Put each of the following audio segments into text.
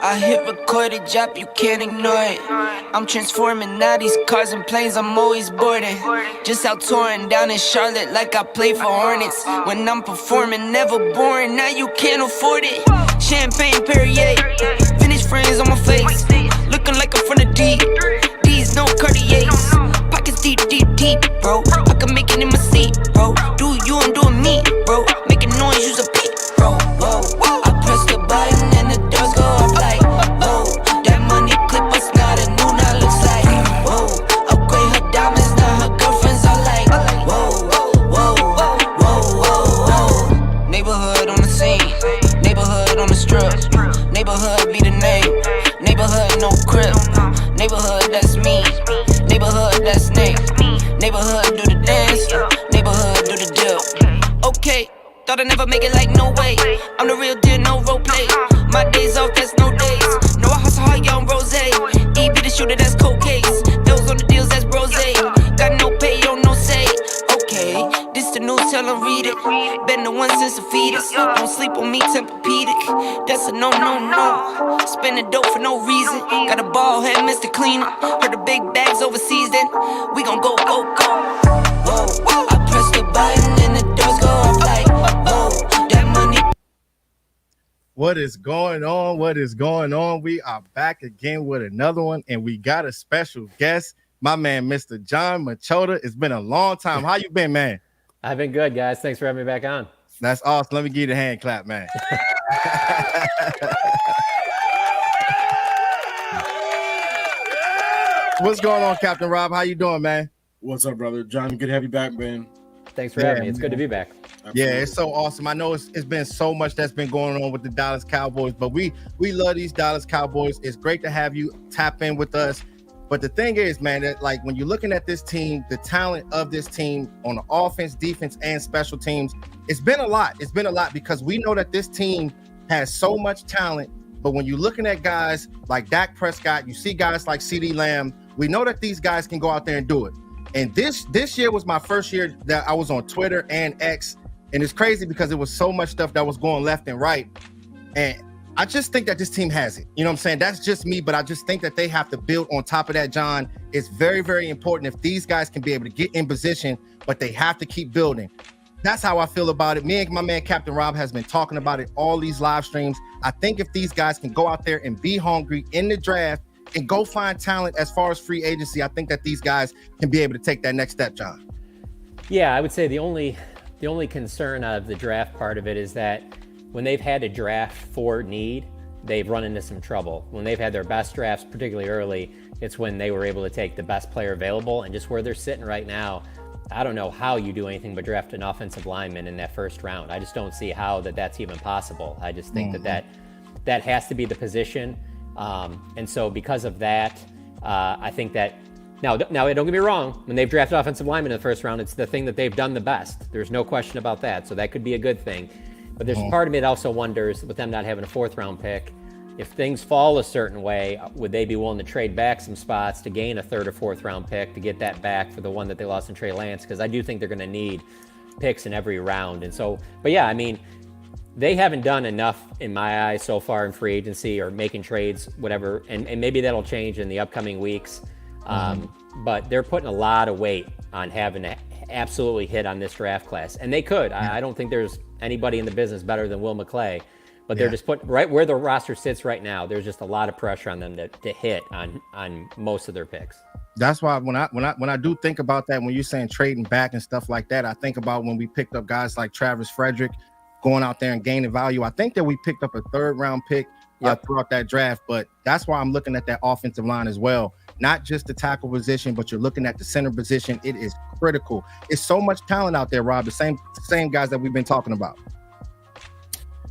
I hit record a drop, you can't ignore it. I'm transforming now these cars and planes, I'm always boarding. Just out touring down in Charlotte like I play for Hornets. When I'm performing, never boring, now you can't afford it. Champagne Perrier, vintage friends on my face. Looking like I'm from the deep, these no Cartiers. Pockets deep, deep, deep, bro. I can make it in my seat, bro. Do you, I'm doing me, bro. Making noise, use a beat, bro. Whoa, I press the button and the doors go off like, whoa. That money clip us now, the new now looks like, whoa. Upgrade her diamonds, now her girlfriends are like, whoa, whoa, whoa, whoa. Neighborhood on the scene, neighborhood on the strip. Neighborhood be the name, neighborhood no crib. Neighborhood that's me, neighborhood that's Nate. Neighborhood do the dance, neighborhood do the deal. Okay, thought I'd never make it like no way. I'm the real deal, no role play. My days off, that's no days. No, I hustle hard, young rose. E be the shooter, that's cold case. Those on the deals, that's brose. Got no pay, yo, no say. Okay, this the news, tell them read it. Been the one since the fetus. Don't sleep on me, Tempur-Pedic. That's a no, no, no. Spending dope for no reason. Got a ball head, Mr. Cleaner. Heard the big bags overseas, then we gon' go, go, go. Whoa, I press the button and the doors go off like, whoa, that money. What is going on? What is going on? We are back again with another one, and we got a special guest, my man, Mr. Jon Machota. It's been a long time. How you been, man? I've been good, guys. Thanks for having me back on. That's awesome. Let me give you the hand clap, man. What's going on, Captain Rob? How you doing, man? What's up, brother? John, good to have you back, man. Thanks for having me. It's good to be back. Absolutely. Yeah, it's so awesome. I know it's been so much that's been going on with the Dallas Cowboys, but we love these Dallas Cowboys. It's great to have you tap in with us. But the thing is, man, that like when you're looking at this team, the talent of this team on the offense, defense, and special teams, it's been a lot. It's been a lot because we know that this team has so much talent. But when you're looking at guys like Dak Prescott, you see guys like CeeDee Lamb, we know that these guys can go out there and do it. And this year was my first year that I was on Twitter and X. And it's crazy because it was so much stuff that was going left and right. And I just think that this team has it. You know what I'm saying? That's just me, but I just think that they have to build on top of that, John. It's very, very important if these guys can be able to get in position, but they have to keep building. That's how I feel about it. Me and my man, Captain Rob, has been talking about it all these live streams. I think if these guys can go out there and be hungry in the draft and go find talent as far as free agency, I think that these guys can be able to take that next step, John. Yeah, I would say the only concern of the draft part of it is that when they've had to draft for need, they've run into some trouble. When they've had their best drafts, particularly early, it's when they were able to take the best player available. And just where they're sitting right now, I don't know how you do anything but draft an offensive lineman in that first round. I just don't see how that's even possible. I just think that has to be the position. And so because of that, I think that now don't get me wrong, when they've drafted offensive linemen in the first round, it's the thing that they've done the best. There's no question about that. So that could be a good thing. But there's part of me that also wonders, with them not having a fourth round pick, if things fall a certain way, would they be willing to trade back some spots to gain a third or fourth round pick to get that back for the one that they lost in Trey Lance? Because I do think they're going to need picks in every round. And so, but yeah, I mean, they haven't done enough in my eyes so far in free agency or making trades, whatever. And maybe that'll change in the upcoming weeks. But they're putting a lot of weight on having to absolutely hit on this draft class. And they could. I don't think there's anybody in the business better than Will McClay. But they're just putting right where the roster sits right now. There's just a lot of pressure on them to hit on most of their picks. That's why when I do think about that, when you're saying trading back and stuff like that, I think about when we picked up guys like Travis Frederick going out there and gaining value. I think that we picked up a third round pick throughout that draft, but that's why I'm looking at that offensive line as well. Not just the tackle position, but you're looking at the center position. It is critical. It's so much talent out there, Rob. The same guys that we've been talking about.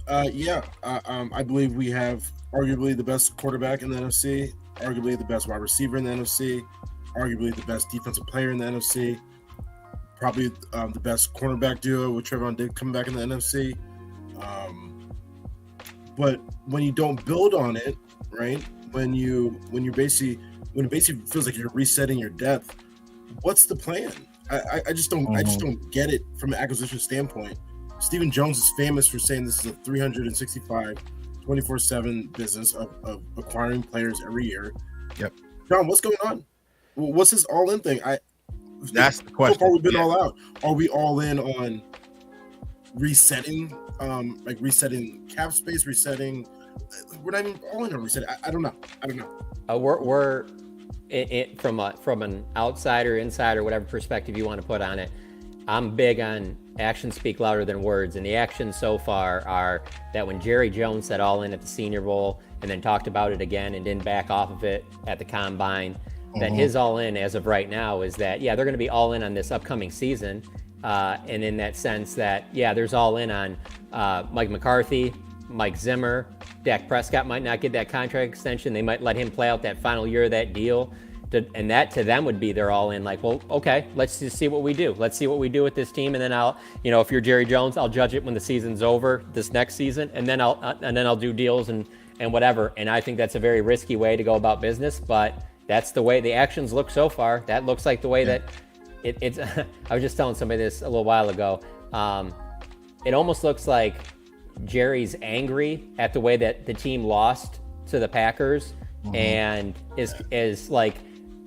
I believe we have arguably the best quarterback in the NFC, arguably the best wide receiver in the NFC, arguably the best defensive player in the NFC, probably the best cornerback duo with Trevon Diggs coming back in the NFC. But when you don't build on it, right? When it basically feels like you're resetting your depth, what's the plan? I just don't get it from an acquisition standpoint. Stephen Jones is famous for saying this is a $365 24/7 business of acquiring players every year. Yep. John, what's going on? What's this all-in thing? That's the question. So far we've been all out. Are we all in on resetting, resetting cap space, resetting? We're not even all in on resetting. I don't know. We're from an outsider, insider, whatever perspective you want to put on it. I'm big on actions speak louder than words, and the actions so far are that when Jerry Jones said all in at the Senior Bowl and then talked about it again and didn't back off of it at the Combine, that his all in as of right now is that, yeah, they're going to be all in on this upcoming season. And in that sense that, yeah, there's all in on Mike McCarthy, Mike Zimmer. Dak Prescott might not get that contract extension. They might let him play out that final year of that deal. And that to them would be they're all in, like, well, okay, let's just see what we do. Let's see what we do with this team. And then I'll, if you're Jerry Jones, I'll judge it when the season's over this next season. And then I'll do deals and whatever. And I think that's a very risky way to go about business, but that's the way the actions look so far. That looks like the way that it's. I was just telling somebody this a little while ago. It almost looks like Jerry's angry at the way that the team lost to the Packers, and is like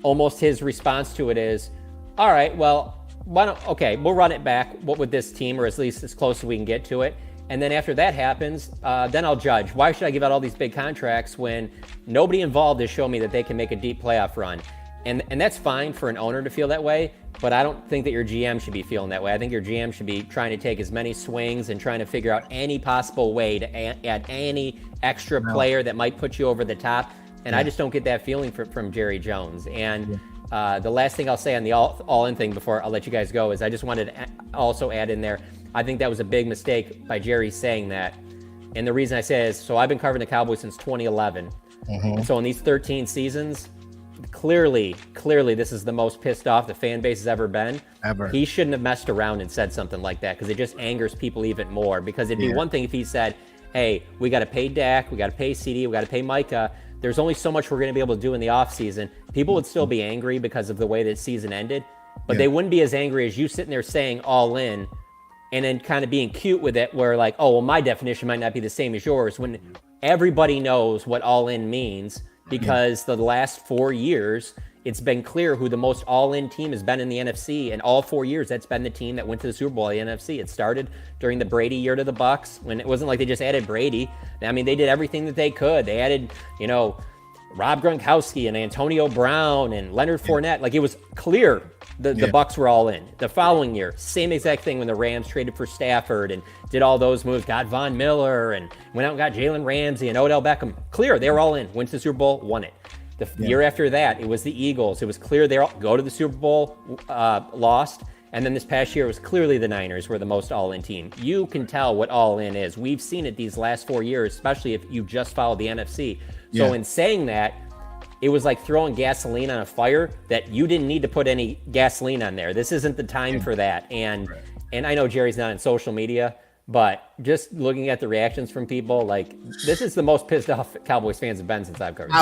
almost his response to it is, all right, well, we'll run it back. What with this team, or at least as close as we can get to it. And then after that happens, then I'll judge. Why should I give out all these big contracts when nobody involved has shown me that they can make a deep playoff run? And that's fine for an owner to feel that way, but I don't think that your GM should be feeling that way. I think your GM should be trying to take as many swings and trying to figure out any possible way to add any extra player that might put you over the top. And I just don't get that feeling from Jerry Jones. And the last thing I'll say on the all-in thing before I'll let you guys go is I just wanted to also add in there, I think that was a big mistake by Jerry saying that. And the reason I say is, so I've been covering the Cowboys since 2011. So in these 13 seasons, clearly this is the most pissed off the fan base has ever been. He shouldn't have messed around and said something like that, because it just angers people even more. Because it'd be one thing if he said, hey, we got to pay Dak, we got to pay CD, we got to pay Micah. There's only so much we're going to be able to do in the offseason. People would still be angry because of the way that season ended, but they wouldn't be as angry as you sitting there saying all in and then kind of being cute with it, where like, oh, well, my definition might not be the same as yours, when everybody knows what all in means, because the last 4 years, it's been clear who the most all-in team has been in the NFC, and all 4 years, that's been the team that went to the Super Bowl, the NFC. It started during the Brady year to the Bucs, when it wasn't like they just added Brady. I mean, they did everything that they could. They added, Rob Gronkowski and Antonio Brown and Leonard Fournette. Like, it was clear the Bucs were all in. The following year, same exact thing when the Rams traded for Stafford and did all those moves, got Von Miller and went out and got Jalen Ramsey and Odell Beckham. Clear, they were all in. Went to the Super Bowl, won it. The year after that, it was the Eagles. It was clear they all go to the Super Bowl, lost. And then this past year, it was clearly the Niners were the most all-in team. You can tell what all-in is. We've seen it these last 4 years, especially if you just followed the NFC. So in saying that, it was like throwing gasoline on a fire that you didn't need to put any gasoline on there. This isn't the time for that. And I know Jerry's not on social media, but just looking at the reactions from people, like, this is the most pissed off Cowboys fans have been since I've covered.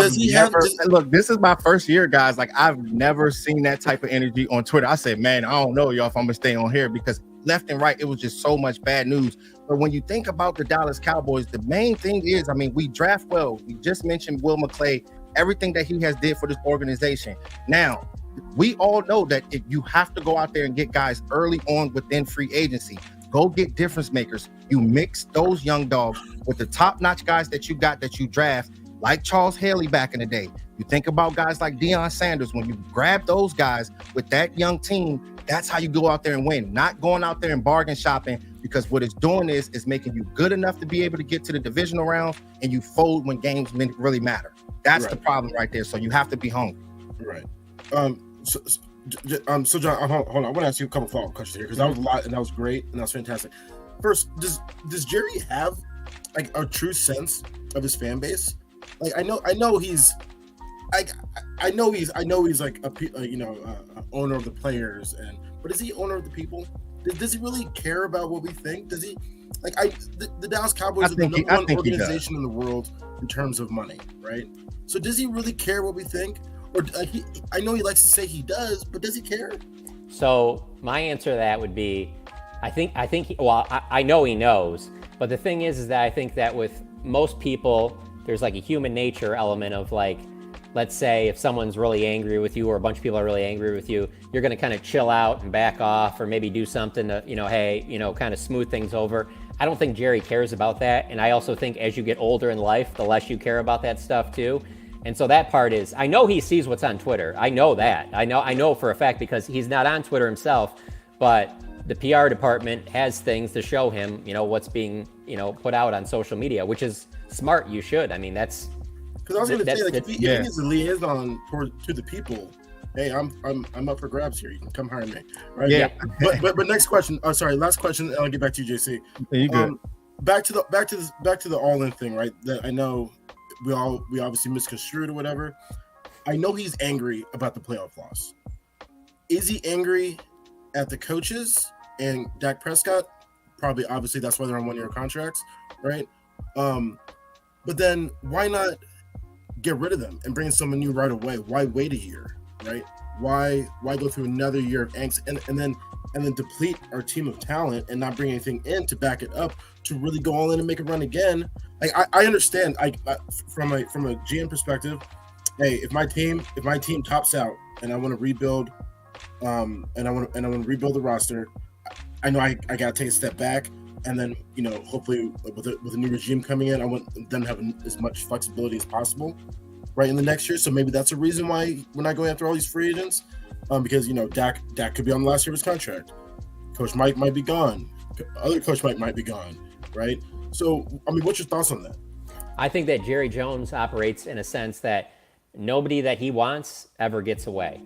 Look, this is my first year, guys. Like, I've never seen that type of energy on Twitter. I said, man, I don't know, y'all, if I'm gonna stay on here, because left and right, it was just so much bad news. But when you think about the Dallas Cowboys, the main thing is, I mean, we draft well. We just mentioned Will McClay, everything that he has did for this organization. Now, we all know that if you have to go out there and get guys early on within free agency, go get difference makers. You mix those young dogs with the top-notch guys that you got, that you draft, like Charles Haley back in the day. You think about guys like Deion Sanders. When you grab those guys with that young team, that's how you go out there and win. Not going out there and bargain shopping, because what it's doing is making you good enough to be able to get to the divisional round, and you fold when games really matter. That's the problem right there. So you have to be hungry. Right. So John, hold on. I want to ask you a couple follow-up questions here, because that was a lot, and that was great, and that was fantastic. First, does Jerry have like a true sense of his fan base? Like, I know he's like a owner of the players, but is he owner of the people? Does he really care about what we think? Does he the Dallas Cowboys are the number one organization in the world in terms of money, right? So does he really care what we think? Or I know he likes to say he does, but does he care? So my answer to that would be, I know he knows, but the thing is that I think that with most people, there's like a human nature element of like, let's say if someone's really angry with you or a bunch of people are really angry with you, you're going to kind of chill out and back off or maybe do something to, hey, kind of smooth things over. I don't think Jerry cares about that. And I also think as you get older in life, the less you care about that stuff too. And so that part is, I know he sees what's on Twitter. I know that. I know for a fact because he's not on Twitter himself, but the PR department has things to show him, what's being, put out on social media, which is smart. You should. I mean, that's, because I was going to say, like, if he is a liaison to the people, hey, I'm up for grabs here. You can come hire me, right? Yeah. But next question. Oh, sorry, last question. And I'll get back to you, JC. Yeah, you good. Back to the all-in thing, right? That I know we obviously misconstrued or whatever. I know he's angry about the playoff loss. Is he angry at the coaches and Dak Prescott? Probably, obviously, that's why they're on one-year contracts, right? But then why not get rid of them and bring someone new right away? Why wait a year, right? Why go through another year of angst and then deplete our team of talent and not bring anything in to back it up to really go all in and make a run again? Like I understand. I from a GM perspective, hey, if my team tops out and I want to rebuild, and I want to rebuild the roster, I know I got to take a step back. And then, hopefully with a new regime coming in, I want them to have as much flexibility as possible, right, in the next year. So maybe that's a reason why we're not going after all these free agents, because Dak could be on the last year of his contract. Coach Mike might be gone. Other coach might be gone, right? So, I mean, what's your thoughts on that? I think that Jerry Jones operates in a sense that nobody that he wants ever gets away.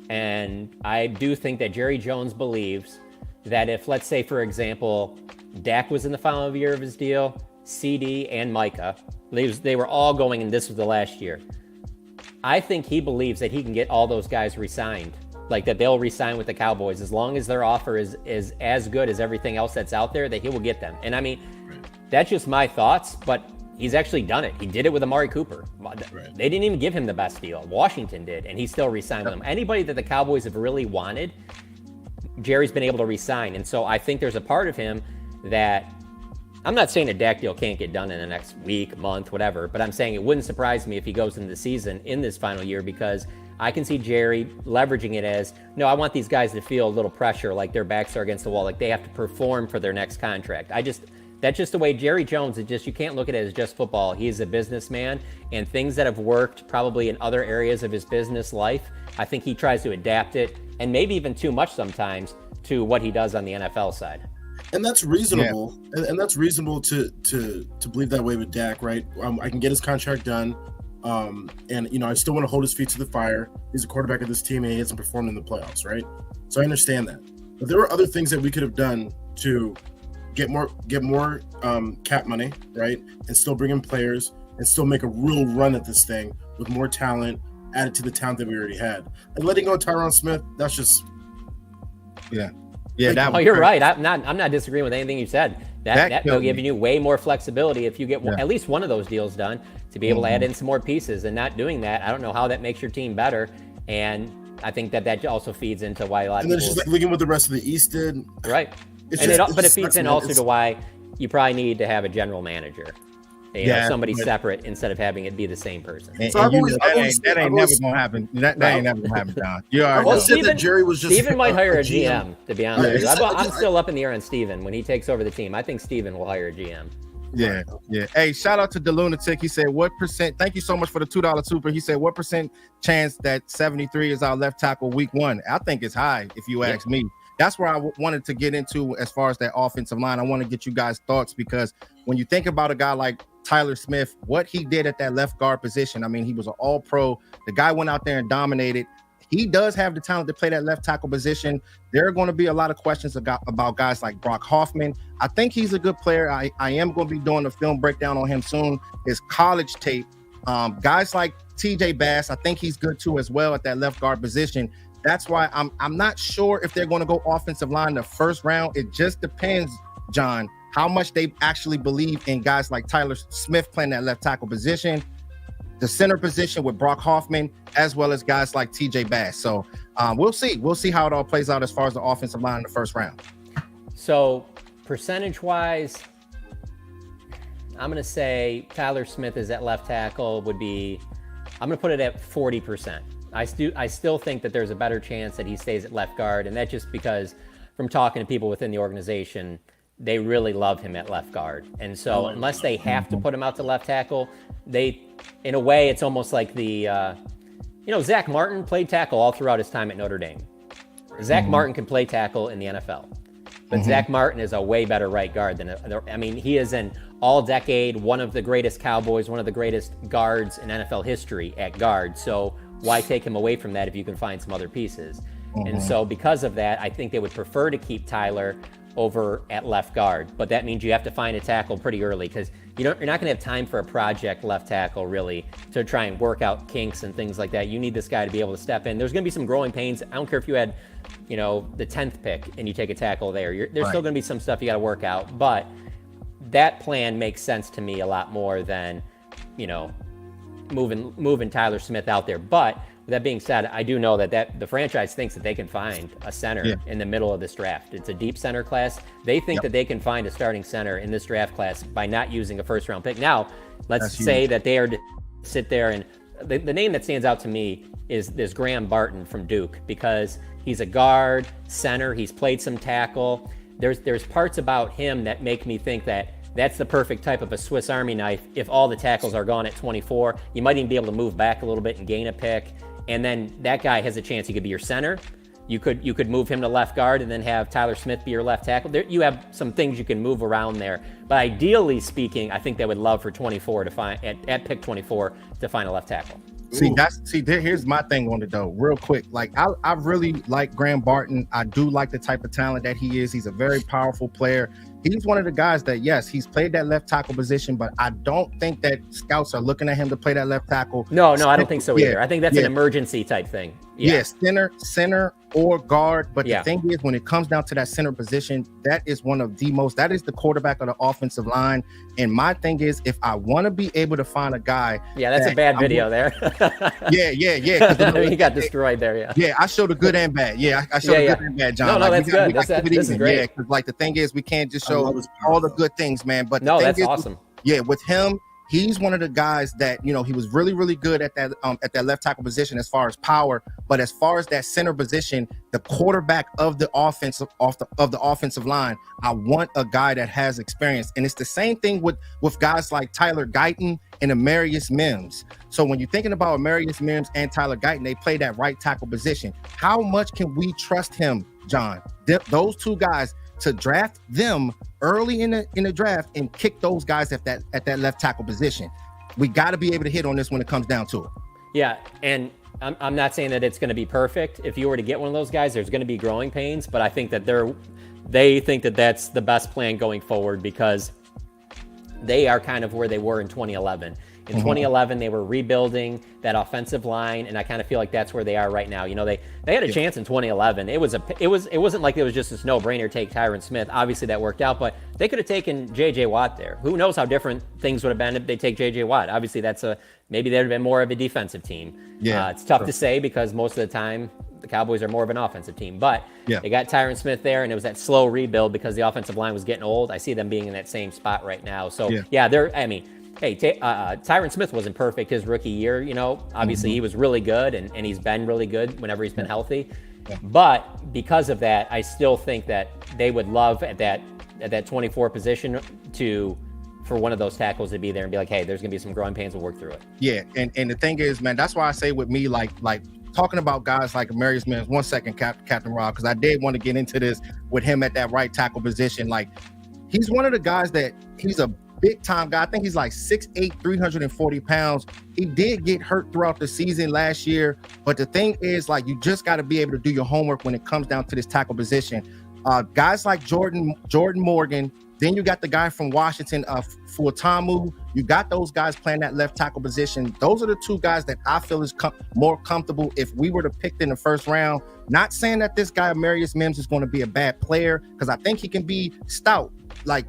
And I do think that Jerry Jones believes that if, let's say, for example, Dak was in the final year of his deal, CD and Micah, they were all going, and this was the last year. I think he believes that he can get all those guys re-signed, like that they'll re-sign with the Cowboys as long as their offer is as good as everything else that's out there, that he will get them. And I mean, that's just my thoughts, but he's actually done it. He did it with Amari Cooper. Right. They didn't even give him the best deal. Washington did, and he still re-signed with them. Anybody that the Cowboys have really wanted, Jerry's been able to re-sign. And so I think there's a part of him that, I'm not saying a Dak deal can't get done in the next week, month, whatever, but I'm saying it wouldn't surprise me if he goes into the season in this final year, because I can see Jerry leveraging it as, no, I want these guys to feel a little pressure, like their backs are against the wall, like they have to perform for their next contract. That's just the way Jerry Jones is. Just, you can't look at it as just football. He is a businessman, and things that have worked probably in other areas of his business life, I think he tries to adapt it, and maybe even too much sometimes, to what he does on the NFL side. And that's reasonable, and that's reasonable to believe that way with Dak, right? I can get his contract done, and I still want to hold his feet to the fire. He's a quarterback of this team, and he hasn't performed in the playoffs, right? So I understand that. But there were other things that we could have done to get more cap money, right, and still bring in players and still make a real run at this thing with more talent added to the talent that we already had. And letting go of Tyron Smith, that's just you're right. I'm not disagreeing with anything you said. That will give you way more flexibility if you get at least one of those deals done, to be able to add in some more pieces. And not doing that, I don't know how that makes your team better. And I think that also feeds into why a lot of people. And then it's just like looking what the rest of the East did. Right. But it feeds in also to why you probably need to have a general manager. Somebody separate instead of having it be the same person. That ain't never gonna happen. That ain't never gonna happen, John. You already said that Jerry was just Steven might hire a GM, to be honest with you. I'm still up in the air on Steven when he takes over the team. I think Steven will hire a GM. Yeah. Hey, shout out to the Lunatic. He said, what percent? Thank you so much for the $2 super. He said, what percent chance that 73 is our left tackle week 1? I think it's high, if you ask me. That's where I wanted to get into as far as that offensive line. I want to get you guys' thoughts, because when you think about a guy like Tyler Smith, what he did at that left guard position, I mean, he was an all-pro. The guy went out there and dominated. He does have the talent to play that left tackle position. There are going to be a lot of questions about guys like Brock Hoffman. I think he's a good player. I am going to be doing a film breakdown on him soon. His college tape. Guys like TJ Bass, I think he's good too as well at that left guard position. That's why I'm not sure if they're going to go offensive line the first round. It just depends, John, how much they actually believe in guys like Tyler Smith playing that left tackle position, the center position with Brock Hoffman, as well as guys like TJ Bass. So we'll see. We'll see how it all plays out as far as the offensive line in the first round. So percentage-wise, I'm gonna say Tyler Smith is at left tackle would be. I'm gonna put it at 40%. I still think that there's a better chance that he stays at left guard, and that's just because from talking to people within the organization, they really love him at left guard. And so unless they have to put him out to left tackle, in a way, it's almost like Zach Martin played tackle all throughout his time at Notre Dame. Zach Martin can play tackle in the NFL, but Zach Martin is a way better right guard he is an all-decade, one of the greatest Cowboys, one of the greatest guards in NFL history at guard. So why take him away from that if you can find some other pieces? And so because of that, I think they would prefer to keep Tyler over at left guard. But that means you have to find a tackle pretty early because you're not going to have time for a project left tackle really to try and work out kinks and things like that. You need this guy to be able to step in. There's going to be some growing pains. I don't care if you had, the 10th pick and you take a tackle there. There's still going to be some stuff you got to work out. But that plan makes sense to me a lot more than, moving Tyler Smith out there. But with that being said, I do know that the franchise thinks that they can find a center in the middle of this draft. It's a deep center class. They think that they can find a starting center in this draft class by not using a first-round pick. Now, let's say that they are to sit there and the name that stands out to me is Graham Barton from Duke because he's a guard, center. He's played some tackle. There's parts about him that make me think that that's the perfect type of a Swiss Army knife. If all the tackles are gone at 24, you might even be able to move back a little bit and gain a pick. And then that guy has a chance. He could be your center. You could move him to left guard and then have Tyler Smith be your left tackle. You have some things you can move around there. But ideally speaking, I think they would love for 24 to find at pick 24 to find a left tackle. Here's my thing on it though, real quick. Like I really like Graham Barton. I do like the type of talent that he is. He's a very powerful player. He's one of the guys that, yes, he's played that left tackle position, but I don't think that scouts are looking at him to play that left tackle. No, I don't think so either. I think that's an emergency type thing. Yeah, center or guard. But the thing is, when it comes down to that center position, that is that is the quarterback of the offensive line. And my thing is, if I want to be able to find a guy. Yeah, that's a bad video there. Yeah. He got destroyed there, Yeah, I showed the good and bad. Yeah, I showed the good and bad, John. No, that's good. This is great. Yeah, because the thing is, we can't just show all the good things, man. But that's awesome. Yeah, with him, he's one of the guys that he was really, really good at that left tackle position as far as power. But as far as that center position, the quarterback of the offensive line, I want a guy that has experience. And it's the same thing with guys like Tyler Guyton and Amarius Mims. So when you're thinking about Amarius Mims and Tyler Guyton, they play that right tackle position. How much can we trust him, John? Those two guys, to draft them early in the draft and kick those guys at that left tackle position. We got to be able to hit on this when it comes down to it. Yeah, and I'm not saying that it's going to be perfect. If you were to get one of those guys, there's going to be growing pains, but I think that they think that that's the best plan going forward because they are kind of where they were in 2011. In 2011, they were rebuilding that offensive line, and I kind of feel like that's where they are right now. They had a chance in 2011. It wasn't like it was just this no-brainer take Tyron Smith. Obviously, that worked out, but they could have taken J.J. Watt there. Who knows how different things would have been if they take J.J. Watt? Obviously, maybe they'd have been more of a defensive team. Yeah, it's tough to say because most of the time the Cowboys are more of an offensive team. But they got Tyron Smith there, and it was that slow rebuild because the offensive line was getting old. I see them being in that same spot right now. So Tyron Smith wasn't perfect his rookie year. Obviously he was really good and he's been really good whenever he's been healthy. Yeah. But because of that, I still think that they would love at that 24 position for one of those tackles to be there and be like, hey, there's gonna be some growing pains, we'll work through it. Yeah, and the thing is, man, that's why I say with me, like talking about guys like Amarius Mims. 1 second, Captain Rob, because I did want to get into this with him at that right tackle position. Like, he's one of the guys that he's a big time guy. I think he's like 6'8", 340 pounds. He did get hurt throughout the season last year, but the thing is, like, you just got to be able to do your homework when it comes down to this tackle position. Guys like Jordan Morgan, then you got the guy from Washington, Fuatamu. You got those guys playing that left tackle position. Those are the two guys that I feel is more comfortable if we were to pick in the first round. Not saying that this guy, Amarius Mims, is going to be a bad player, because I think he can be stout.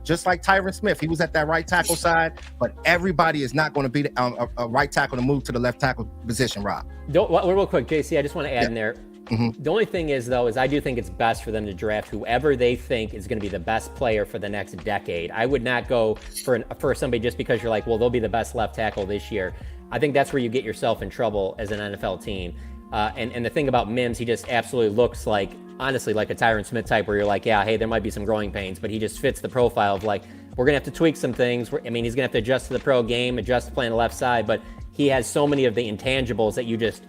Just like Tyron Smith, he was at that right tackle side, but everybody is not going to be a right tackle to move to the left tackle position, Rob. Real quick, JC, I just want to add in there, The only thing is, though, is I do think it's best for them to draft whoever they think is going to be the best player for the next decade. I would not go for somebody just because you're like, well, they'll be the best left tackle this year. I think that's where you get yourself in trouble as an NFL team. And the thing about Mims, he just absolutely looks like, honestly, like a Tyron Smith type where you're like, yeah, hey, there might be some growing pains, but he just fits the profile of like, we're going to have to tweak some things. I mean, he's going to have to adjust to the pro game, adjust to playing the left side, but he has so many of the intangibles that you just,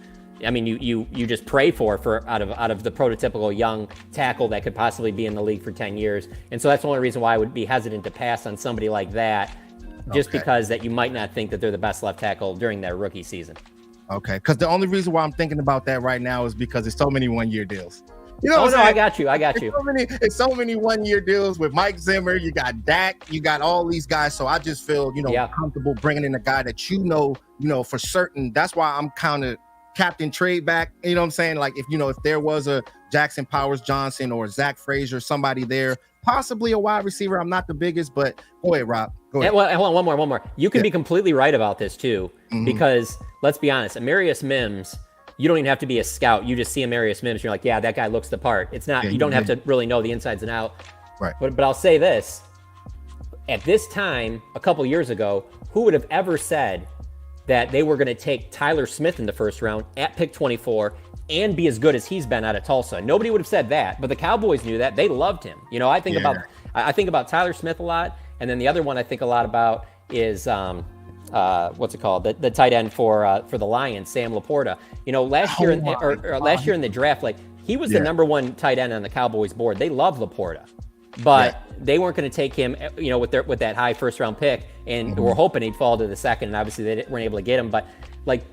I mean, you just pray for out of the prototypical young tackle that could possibly be in the league for 10 years. And so that's the only reason why I would be hesitant to pass on somebody like that, just because that you might not think that they're the best left tackle during their rookie season. Okay, because the only reason why I'm thinking about that right now is because there's so many one-year deals. You know, I got you. It's so many one-year deals with Mike Zimmer. You got Dak. You got all these guys. So I just feel, comfortable bringing in a guy that you know for certain. That's why I'm kind of captain trade back. You know what I'm saying? Like if there was a Jackson Powers Johnson or Zach Frazier, somebody there, possibly a wide receiver. I'm not the biggest, but go ahead, Rob. Go ahead. Well, hold on, one more. You can be completely right about this too, because let's be honest, Amarius Mims. You don't even have to be a scout. You just see Amarius Mims. You're like, yeah, that guy looks the part. It's not. You don't have to really know the insides and out. Right. But I'll say this: at this time, a couple years ago, who would have ever said that they were going to take Tyler Smith in the first round at pick 24 and be as good as he's been out of Tulsa? Nobody would have said that, but the Cowboys knew that. They loved him. I think about Tyler Smith a lot, and then the other one I think a lot about is what's it called? The tight end for the Lions, Sam Laporta. Last year in the draft, like he was the number one tight end on the Cowboys board. They love Laporta, but they weren't going to take him, with that high first round pick, and we're hoping he'd fall to the second. And obviously they weren't able to get him. But like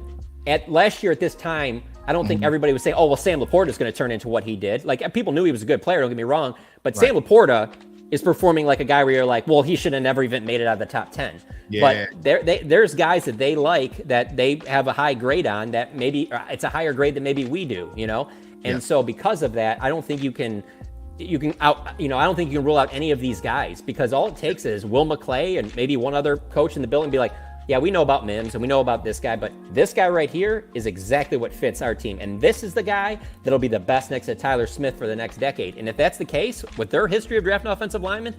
at last year at this time, I don't think everybody was saying, oh well, Sam Laporta is going to turn into what he did. Like people knew he was a good player. Don't get me wrong, but Sam Laporta is performing like a guy where you're like, well, he should have never even made it out of the top 10. Yeah. But there's guys that they like that they have a high grade on that maybe it's a higher grade than maybe we do, And so because of that, I don't think you can I don't think you can rule out any of these guys, because all it takes is Will McClay and maybe one other coach in the building be like, yeah, we know about Mims and we know about this guy, but this guy right here is exactly what fits our team. And this is the guy that'll be the best next to Tyler Smith for the next decade. And if that's the case, with their history of drafting offensive linemen,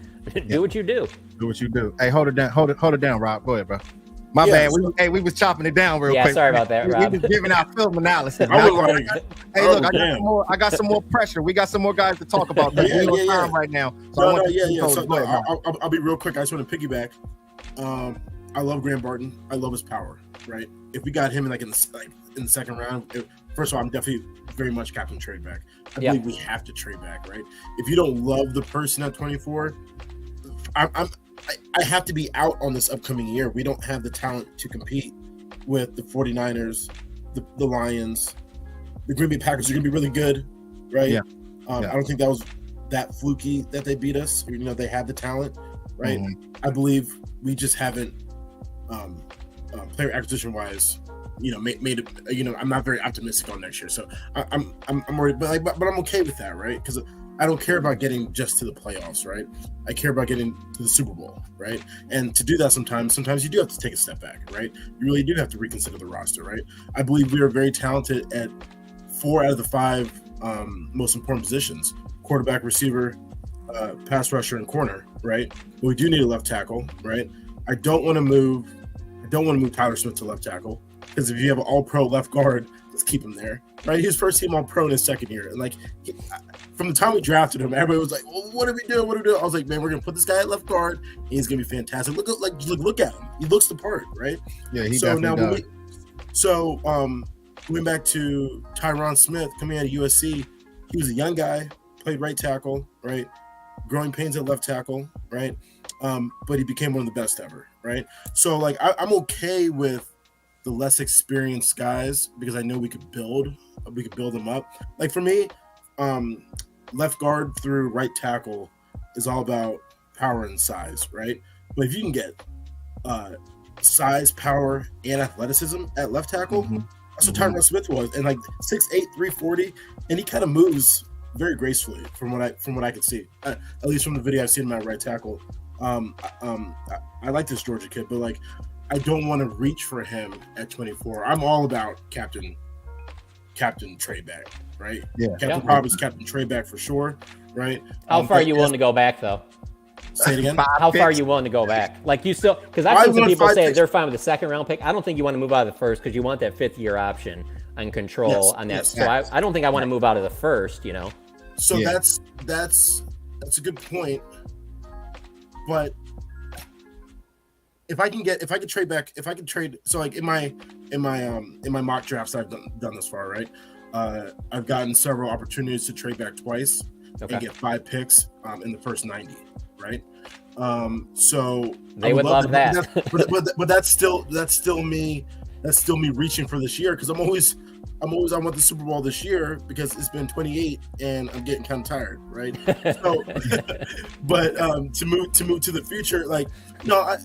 do what you do. Do what you do. Hey, hold it down, Rob. Go ahead, bro. My bad. We was chopping it down real quick. Yeah, sorry about that, Rob. We was giving out film analysis. Hey, look, I got some more pressure. We got some more guys to talk about. Time right now. So I'll be real quick. I just want to piggyback. I love Graham Barton. I love his power. Right. If we got him in the second round, first of all, I'm definitely very much captain trade back. I believe we have to trade back. Right. If you don't love the person at 24, I have to be out on this upcoming year. We don't have the talent to compete with the 49ers, the Lions, the Green Bay Packers are going to be really good, right? Yeah. I don't think that was that fluky that they beat us. They have the talent, right? I believe we just haven't, player acquisition wise, made it. I'm not very optimistic on next year, so I'm worried, but I'm okay with that, right? Because I don't care about getting just to the playoffs, right? I care about getting to the Super Bowl, right? And to do that, sometimes you do have to take a step back, right? You really do have to reconsider the roster, right? I believe we are very talented at 4 out of the 5 most important positions: quarterback, receiver, pass rusher, and corner, right? But we do need a left tackle, right? I don't want to move Tyler Smith to left tackle, because if you have an all-pro left guard, let's keep him there, right? He was first team all-pro in his second year, and from the time we drafted him, everybody was like, well, what are we doing? I was like, man, we're gonna put this guy at left guard, and he's gonna be fantastic. Look at him. He looks the part, right? Yeah, he definitely does. Going back to Tyron Smith coming out of USC, he was a young guy, played right tackle, right? Growing pains at left tackle, right? But he became one of the best ever, right? So I'm okay with the less experienced guys, because I know we could build them up. Like for me, left guard through right tackle is all about power and size, right? But if you can get size, power, and athleticism at left tackle, that's what Tyron Smith was, and 6'8", 340, and he kind of moves very gracefully from what I could see, at least from the video I've seen him at right tackle. I like this Georgia kid, but I don't want to reach for him at 24. I'm all about captain captain trade back, right? Yeah. Captain Cobb is captain trade back for sure, right? How far are you willing to go back, though? Say it again. How far are you willing to go back? Like you still, because I've seen some people say they're fine with the second round pick. I don't think you want to move out of the first because you want that 5th-year option and control on that. Yes, so I don't think I want to move out of the first. So that's a good point. But if I could trade. So like in my mock drafts I've done this far, right? I've gotten several opportunities to trade back twice and get 5 picks in the first 90, right? So they would love that. But that's still me reaching for this year, because I'm always I want the Super Bowl this year because it's been 28 and I'm getting kind of tired, right? So, but to move to the future, like, no, I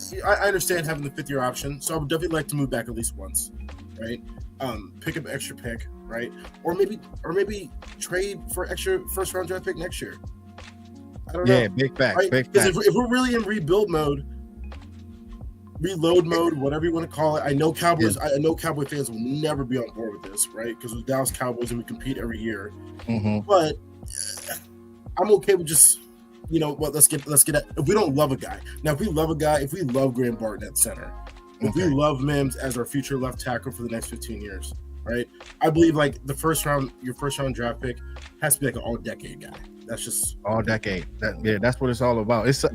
understand having the 5th-year option, so I would definitely like to move back at least once, right? Pick up an extra pick, right? Or maybe trade for extra first-round draft pick next year. I don't know. Yeah, big fact. Right? Big Because fact. if we're really in reload mode, whatever you want to call it. I know Cowboy fans will never be on board with this, right? Because with Dallas Cowboys and we compete every year. Mm-hmm. But I'm okay with just, let's get at, if we don't love a guy. Now, if we love Graham Barton at center, if we love Mims as our future left tackle for the next 15 years, right? I believe like your first round draft pick has to be like an all-decade guy. That's just all decade. That's what it's all about. It's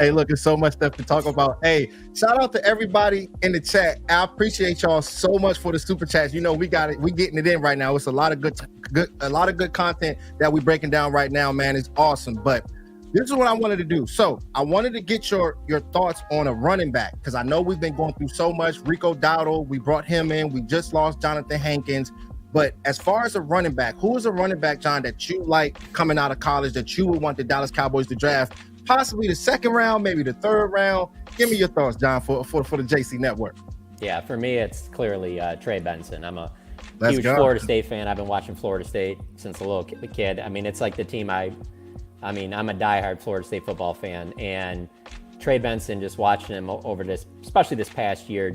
so much stuff to talk about. Hey, shout out to everybody in the chat. I appreciate y'all so much for the super chats. We got it. We getting it in right now. It's a lot of good content that we breaking down right now, man. It's awesome. But this is what I wanted to do. So I wanted to get your thoughts on a running back, because I know we've been going through so much. Rico Dowdle, we brought him in. We just lost Jonathan Hankins. But as far as a running back, who is a running back, John, that you like coming out of college that you would want the Dallas Cowboys to draft? Possibly the 2nd round, maybe the 3rd round. Give me your thoughts, John, for the JC Network. Yeah, for me, it's clearly Trey Benson. I'm a Let's huge go. Florida State fan. I've been watching Florida State since a little kid. I mean, it's like the team I'm a diehard Florida State football fan. And Trey Benson, just watching him over this, especially this past year,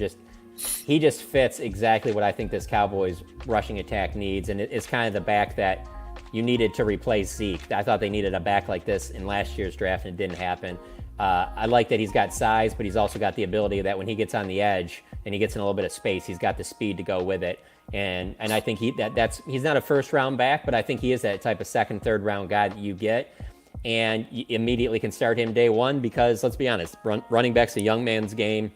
he just fits exactly what I think this Cowboys rushing attack needs. And it's kind of the back that you needed to replace Zeke. I thought they needed a back like this in last year's draft, and it didn't happen. I like that he's got size, but he's also got the ability that when he gets on the edge and he gets in a little bit of space, he's got the speed to go with it. And I think he's not a 1st-round back, but I think he is that type of 2nd, 3rd round guy that you get. And you immediately can start him day one, because let's be honest, running back's a young man's game.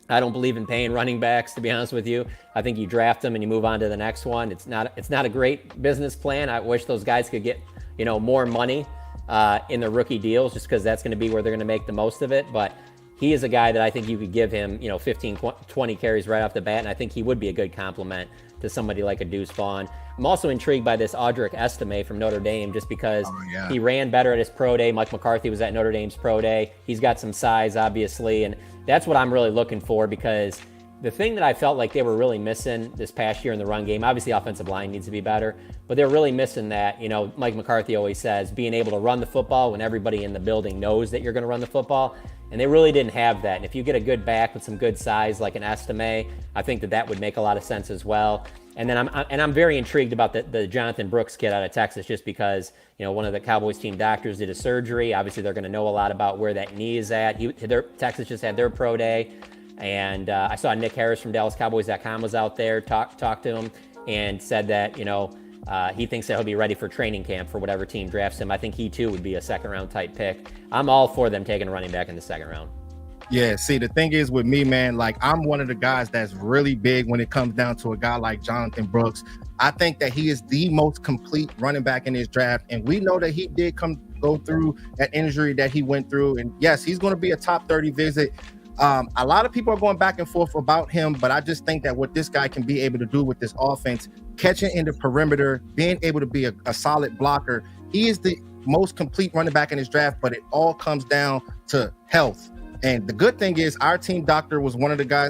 I don't believe in paying running backs, to be honest with you. I think you draft them and you move on to the next one. It's not a great business plan. I wish those guys could get, more money in the rookie deals, just because that's going to be where they're going to make the most of it. But he is a guy that I think you could give him, 15, 20 carries right off the bat, and I think he would be a good complement to somebody like a Deuce Vaughn. I'm also intrigued by this Audric Estime from Notre Dame, just because he ran better at his pro day. Mike McCarthy was at Notre Dame's pro day. He's got some size, obviously, and that's what I'm really looking for, because the thing that I felt like they were really missing this past year in the run game, obviously offensive line needs to be better, but they're really missing that. Mike McCarthy always says being able to run the football when everybody in the building knows that you're going to run the football, and they really didn't have that. And if you get a good back with some good size like an Estime, I think that would make a lot of sense as well. And then I'm very intrigued about the Jonathan Brooks kid out of Texas, just because one of the Cowboys team doctors did a surgery. Obviously, they're going to know a lot about where that knee is at. Texas just had their pro day, and I saw Nick Harris from DallasCowboys.com was out there, talked to him, and said that he thinks that he'll be ready for training camp for whatever team drafts him. I think he too would be a 2nd round type pick. I'm all for them taking a running back in the 2nd round. Yeah, see, the thing is with me, man, like, I'm one of the guys that's really big when it comes down to a guy like Jonathan Brooks. I think that he is the most complete running back in this draft, and we know that he did go through that injury that he went through, and yes, he's going to be a top 30 visit. A lot of people are going back and forth about him, but I just think that what this guy can be able to do with this offense, catching in the perimeter, being able to be a solid blocker, he is the most complete running back in this draft, but it all comes down to health. And the good thing is our team doctor was the guy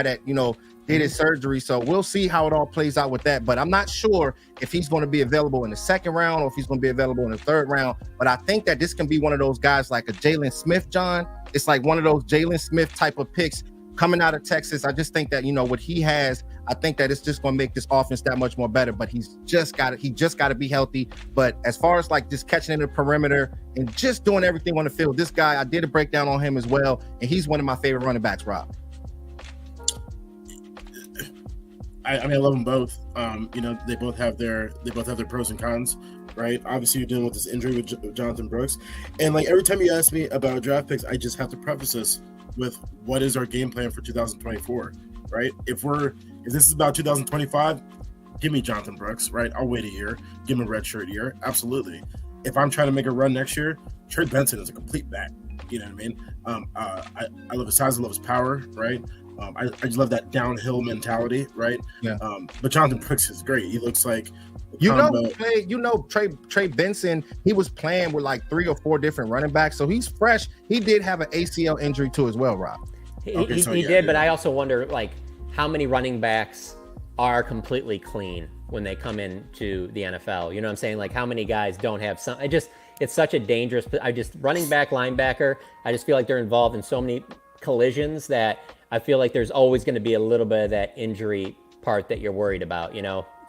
that, did his surgery. So we'll see how it all plays out with that. But I'm not sure if he's going to be available in the 2nd round or if he's going to be available in the 3rd round. But I think that this can be one of those guys like a Jalen Smith, John. It's like one of those Jalen Smith type of picks coming out of Texas, I just think that, what he has, I think that it's just going to make this offense that much more better, but he just got to be healthy. But as far as like just catching in the perimeter and just doing everything on the field, this guy, I did a breakdown on him as well, and he's one of my favorite running backs, Rob. I love them both. They both have their pros and cons, right? Obviously, you're dealing with this injury with Jonathan Brooks, and like every time you ask me about draft picks, I just have to preface this with what is our game plan for 2024, right? If this is about 2025, give me Jonathan Brooks, right? I'll wait a year, give him a redshirt year, absolutely. If I'm trying to make a run next year, Trey Benson is a complete bat. You know what I mean? I love his size, I love his power, right? I just love that downhill mentality, right? Yeah. But Jonathan Brooks is great. He looks like Trey Benson, he was playing with like 3 or 4 different running backs, so he's fresh. He did have an ACL injury too as well, Rob. He did, but I also wonder like how many running backs are completely clean when they come into the NFL. You know what I'm saying? Like how many guys don't have some? It's such a dangerous. Running back, linebacker. I just feel like they're involved in so many collisions that I feel like there's always going to be a little bit of that injury part that you're worried about.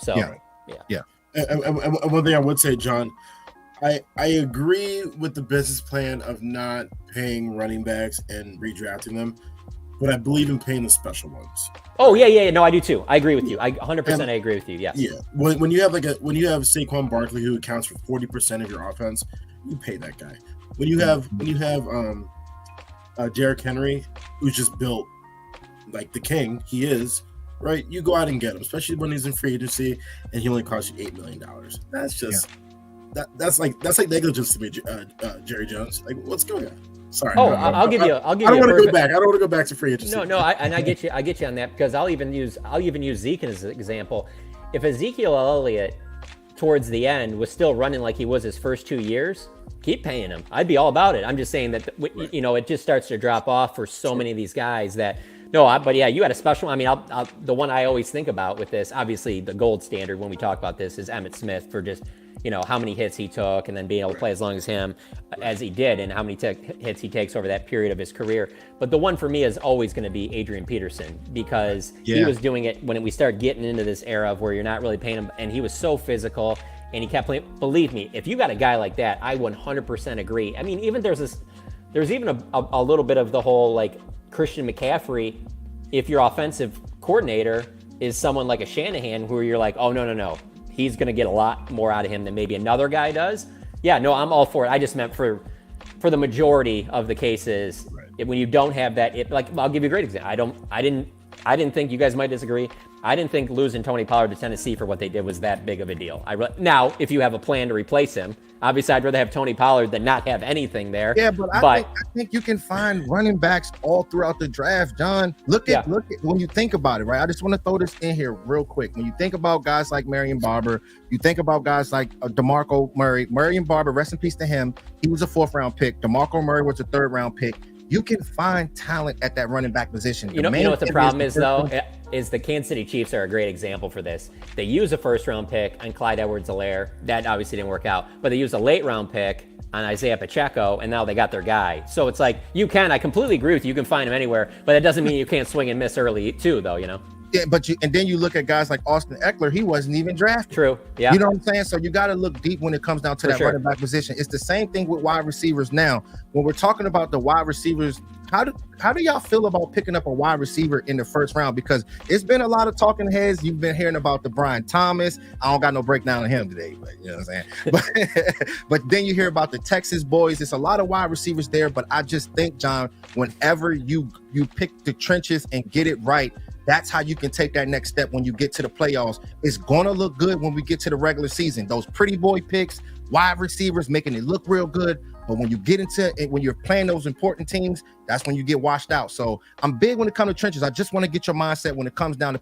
So yeah. And one thing I would say, John, I agree with the business plan of not paying running backs and redrafting them, but I believe in paying the special ones. Oh yeah. No, I do too. I agree with you. I 100% I agree with you. Yes. Yeah. When you have Saquon Barkley who accounts for 40% of your offense, you pay that guy. When you have Derrick Henry, who's just built like the king he is, right? You go out and get him, especially when he's in free agency and he only costs you $8 million. That's just that's like negligence to me, Jerry Jones. Like, what's going on? Sorry. I'll give you. I don't want to go back. I don't want to go back to free agency. No. I get you. I get you on that because I'll even use Zeke as an example. If Ezekiel Elliott towards the end was still running like he was his first 2 years, keep paying him. I'd be all about it. I'm just saying that it just starts to drop off for so many of these guys that. But yeah, you had a special. I mean, the one I always think about with this, obviously, the gold standard when we talk about this is Emmitt Smith for just how many hits he took and then being able to play as long as him as he did and how many hits he takes over that period of his career. But the one for me is always going to be Adrian Peterson because he was doing it when we started getting into this era of where you're not really paying him, and he was so physical and he kept playing. Believe me, if you got a guy like that, I 100% agree. I mean, even there's even a little bit of the whole like Christian McCaffrey, if your offensive coordinator is someone like a Shanahan where you're like, oh, no. He's going to get a lot more out of him than maybe another guy does. Yeah, no, I'm all for it. I just meant for the majority of the cases, when you don't have that, I'll give you a great example. I didn't think, you guys might disagree, I didn't think losing Tony Pollard to Tennessee for what they did was that big of a deal. Now, if you have a plan to replace him, obviously I'd rather have Tony Pollard than not have anything there. Yeah, but I think you can find running backs all throughout the draft, John. Look at when you think about it, right? I just want to throw this in here real quick. When you think about guys like Marion Barber, you think about guys like DeMarco Murray. Marion Barber, rest in peace to him. He was a 4th-round pick. DeMarco Murray was a 3rd-round pick. You can find talent at that running back position. You know what the problem is, though? Is the Kansas City Chiefs are a great example for this. They use a 1st-round pick on Clyde Edwards-Helaire. That obviously didn't work out. But they used a late-round pick on Isaiah Pacheco, and now they got their guy. So it's like, I completely agree with you. You can find him anywhere. But that doesn't mean you can't swing and miss early, too, though, Yeah, and then you look at guys like Austin Eckler. He wasn't even drafted. True. Yeah. You know what I'm saying? So you got to look deep when it comes down to running back position. It's the same thing with wide receivers now. When we're talking about the wide receivers, how do y'all feel about picking up a wide receiver in the 1st round? Because it's been a lot of talking heads. You've been hearing about the Brian Thomas. I don't got no breakdown on him today, but you know what I'm saying? But then you hear about the Texas boys. It's a lot of wide receivers there, but I just think, John, whenever you pick the trenches and get it right, that's how you can take that next step when you get to the playoffs. It's going to look good when we get to the regular season. Those pretty boy picks, wide receivers, making it look real good. But when you get into it, when you're playing those important teams, that's when you get washed out. So I'm big when it comes to trenches. I just want to get your mindset when it comes down to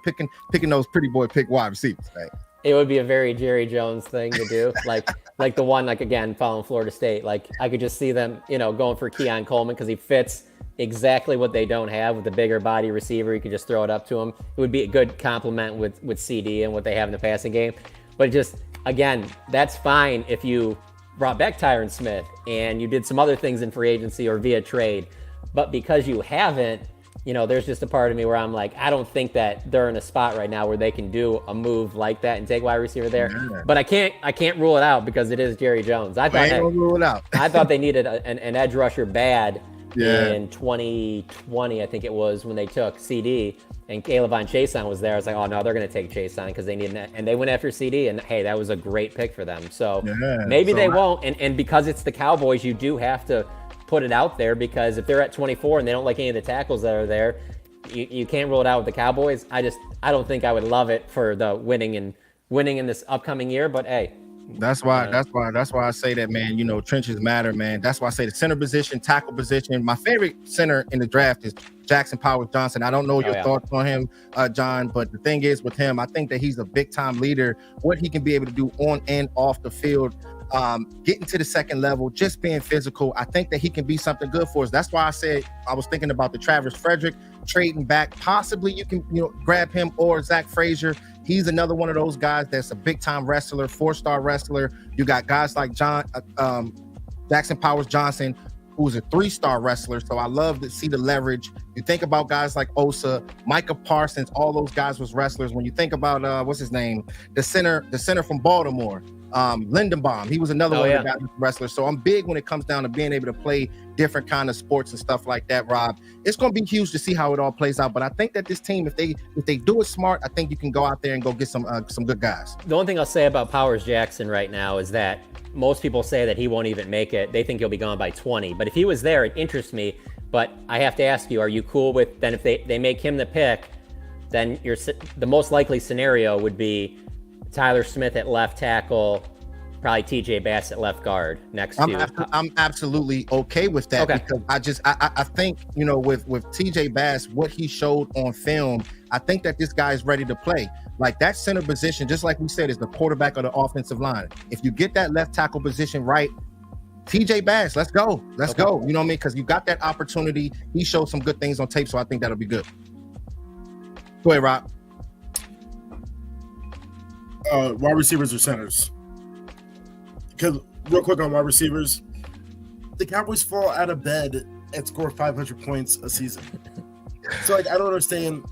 picking those pretty boy pick wide receivers. Right? It would be a very Jerry Jones thing to do. like the one, again, following Florida State. Like I could just see them, going for Keon Coleman because he fits exactly what they don't have with the bigger body receiver. You could just throw it up to him. It would be a good complement with CD and what they have in the passing game. But just, again, that's fine if you brought back Tyron Smith and you did some other things in free agency or via trade. But because you haven't, there's just a part of me where I'm like, I don't think that they're in a spot right now where they can do a move like that and take wide receiver there. Yeah. But I can't rule it out because it is Jerry Jones. I ain't gonna rule it out. I thought they needed an edge rusher bad Yeah. in 2020, I think it was, when they took CD and Kayvon Chason was there. I was like, oh no, they're going to take Chason because they need and they went after CD, and hey, that was a great pick for them. So maybe they won't. And because it's the Cowboys, you do have to put it out there, because if they're at 24 and they don't like any of the tackles that are there, you can't rule it out with the Cowboys. I don't think I would love it for the winning in this upcoming year, but hey. That's why I say that, man. Trenches matter, man. That's why I say the center position, tackle position. My favorite center in the draft is Jackson Powers Johnson. I don't know your thoughts on him, John, but the thing is with him, I think that he's a big time leader. What he can be able to do on and off the field, getting to the second level, just being physical. I think that he can be something good for us. That's why I said I was thinking about the Travis Frederick trading back. Possibly you can grab him or Zach Frazier. He's another one of those guys that's a big time wrestler, 4-star wrestler. You got guys like Jackson Powers Johnson, who's a 3-star wrestler. So I love to see the leverage. You think about guys like Osa, Micah Parsons, all those guys was wrestlers. When you think about what's his name, the center from Baltimore, Lindenbaum, he was another one of the guys was wrestlers. So I'm big when it comes down to being able to play different kind of sports and stuff like that, Rob. It's going to be huge to see how it all plays out. But I think that this team, if they do it smart, I think you can go out there and go get some good guys. The only thing I'll say about Powers Jackson right now is that most people say that he won't even make it. They think he'll be gone by 20. But if he was there, it interests me. But I have to ask you, are you cool with then if they make him the pick, then the most likely scenario would be Tyler Smith at left tackle, probably TJ Bass at left guard next to. I'm absolutely okay with that, because I think with TJ Bass, what he showed on film, I think that this guy is ready to play. Like that center position, just like we said, is the quarterback of the offensive line. If you get that left tackle position right, TJ Bass, let's go. Go. You know what I mean? Because you got that opportunity. He showed some good things on tape, so I think that'll be good. Go ahead, Rob. Wide receivers or centers? Because real quick on wide receivers, the Cowboys fall out of bed and score 500 points a season. So I don't understand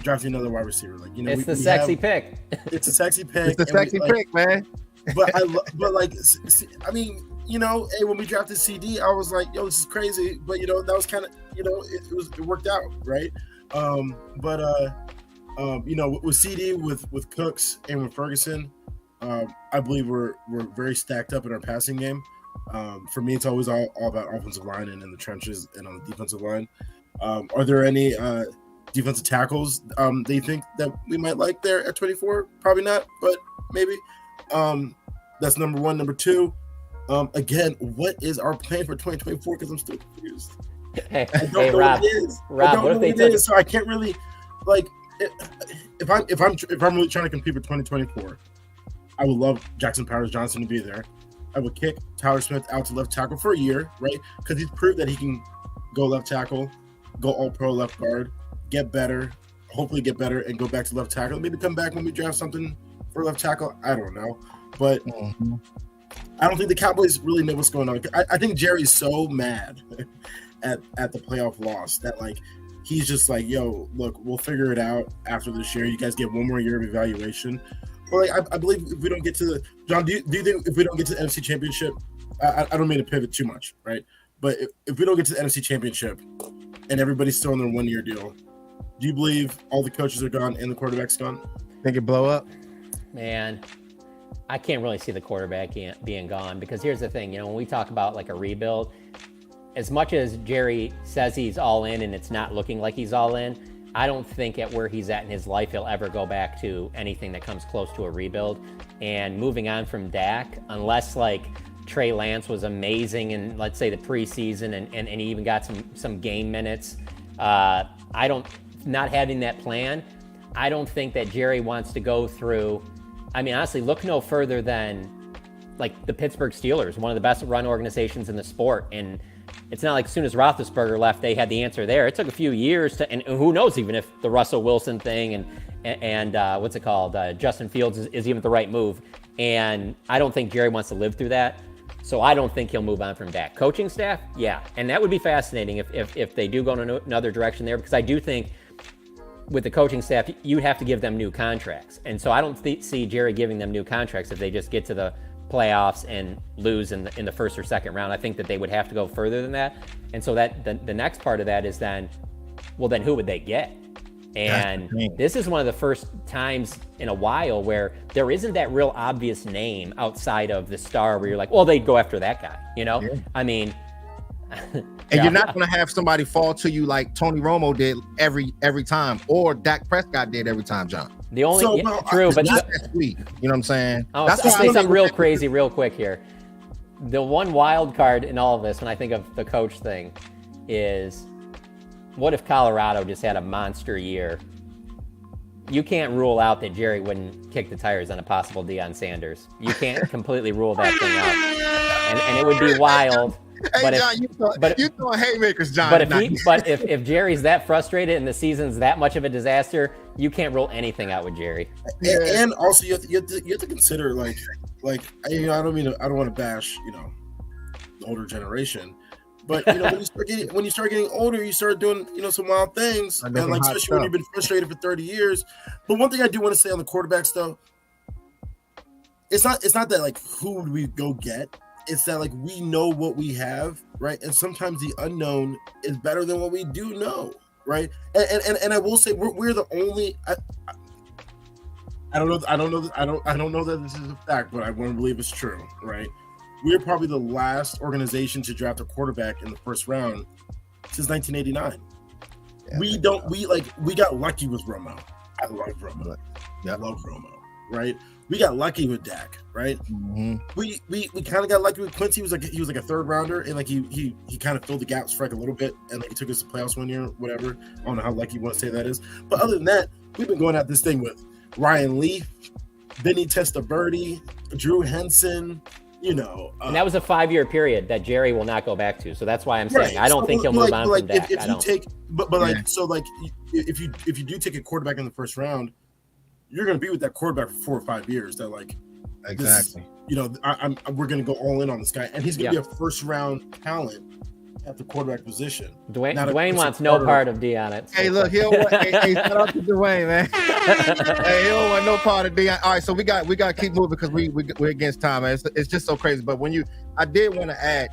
drafting another wide receiver. It's the sexy pick. It's a sexy pick. It's a sexy pick, man. But hey, when we drafted CD, I was like, yo, this is crazy. But that was kind of it worked out, right? With CD, with Cooks and with Ferguson, I believe we're very stacked up in our passing game. For me, it's always all about offensive line and in the trenches and on the defensive line. Are there any defensive tackles that you think that we might like there at 24? Probably not, but maybe. That's number one. Number two, again, what is our plan for 2024? Because I'm still confused. Hey, Rob, what if they took it? So I can't really if I'm really trying to compete for 2024, I would love Jackson Powers Johnson to be there. I would kick Tyler Smith out to left tackle for a year, right? Because he's proved that he can go left tackle, go all-pro left guard, hopefully get better, and go back to left tackle. Maybe come back when we draft something for left tackle. I don't know. But I don't think the Cowboys really know what's going on. I think Jerry's so mad at the playoff loss that, he's just like, yo, look, we'll figure it out after this year. You guys get one more year of evaluation. But I believe if we don't get to John, do you think if we don't get to the NFC Championship, I don't mean to pivot too much, right? But if we don't get to the NFC Championship and everybedy's still on their 1-year deal, do you believe all the coaches are gone and the quarterback's gone? Think it blow up? Man, I can't really see the quarterback being gone, because here's the thing, when we talk about a rebuild, as much as Jerry says he's all in and it's not looking like he's all in, I don't think at where he's at in his life he'll ever go back to anything that comes close to a rebuild. And moving on from Dak, unless Trey Lance was amazing in, let's say, the preseason and he even got some game minutes, not having that plan, I don't think that Jerry wants to go through. I mean, honestly, look no further than the Pittsburgh Steelers, one of the best run organizations in the sport. And it's not like as soon as Roethlisberger left, they had the answer there. It took a few years and who knows even if the Russell Wilson thing and what's it called, Justin Fields is even the right move. And I don't think Jerry wants to live through that. So I don't think he'll move on from Dak. Coaching staff, yeah. And that would be fascinating if they do go in another direction there, because I do think with the coaching staff, you'd have to give them new contracts. And so I don't see Jerry giving them new contracts if they just get to the playoffs and lose in the first or second round. I think that they would have to go further than that. And so that the next part of that is then who would they get? And this is one of the first times in a while where there isn't that real obvious name outside of the star where you're like, well, they'd go after that guy, you know? Yeah. I mean, and you're not going to have somebody fall to you like Tony Romo did every time, or Dak Prescott did every time, John. The only true, but that's sweet. You know what I'm saying? I'll say something real crazy, real quick here. The one wild card in all of this, when I think of the coach thing, is what if Colorado just had a monster year? You can't rule out that Jerry wouldn't kick the tires on a possible Deion Sanders. You can't completely rule that thing out, and it would be wild. Hey, John, you throwing haymakers, John. But if Jerry's that frustrated and the season's that much of a disaster, you can't rule anything out with Jerry. And also, you have to consider like I don't want to bash the older generation, but when you start getting older, you start doing some wild things, and like especially when you've been frustrated for 30 years. But one thing I do want to say on the quarterbacks though, it's not that like who would we go get. It's that like we know what we have, right? And sometimes the unknown is better than what we do know, right? And I will say we're the only. I don't know that this is a fact, but I want to believe it's true, right? We're probably the last organization to draft a quarterback in the first round since 1989. Yeah, we got lucky with Romo. I love Romo. Yeah, I love Romo, right? We got lucky with Dak, right? Mm-hmm. We kind of got lucky with Quincy. He was like a third rounder, and like he kind of filled the gaps for like a little bit, and like he took us to playoffs one year, whatever. I don't know how lucky you want to say that is, but other than that, we've been going at this thing with Ryan Leaf, Vinny Testaverde, Drew Henson. And that was a 5-year period that Jerry will not go back to. So that's why I'm saying I don't think he'll move on from Dak. If you do take a quarterback in the first round, you're going to be with that quarterback for 4 or 5 years. That like exactly. We're going to go all in on this guy, and he's going to be a first round talent at the quarterback position. Dwayne wants no part of Deion. Hey, look, hey, shout out to Dwayne, man. Hey, he don't want no part of Deion. All right, so we got to keep moving because we're against time, man. It's just so crazy. But I did want to add,